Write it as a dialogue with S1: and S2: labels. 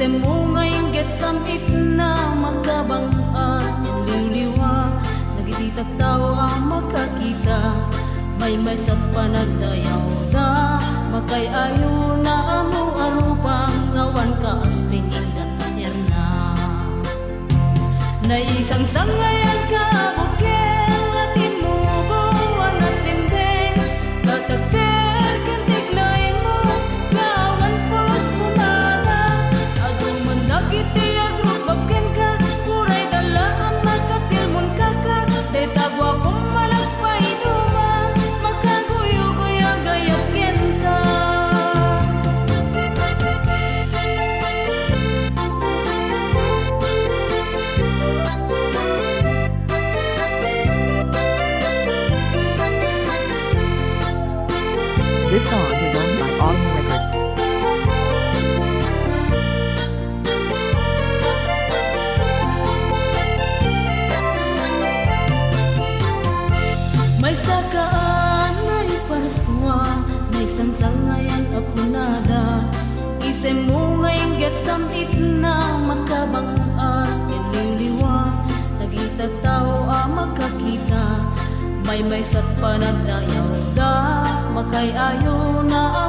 S1: Isem mo ngayon get samit na magkabangaan yung liwliwa, nagititak tao ang makakita, may sat panagdayaw da, makay ayo na amo arupang ngawan ka asping ingat na naisang sangayan ka bukel latin mo buwan na simbe katagper kantig lain mo ngawan polos mo nana agong mandagiti agrupapken ka kuray dala ang makatilmon kaka detagwa kong malagpay duma makaguyo-guya gayatken ka.
S2: This song is owned by Autumn Records.
S1: May sakaan, may parswa, may sansangayan ako nada. Isem mo ngayon get samit na makabangaan iniliwa, nagita tao ang makakita, may sat panagdayaw da, makay ayo na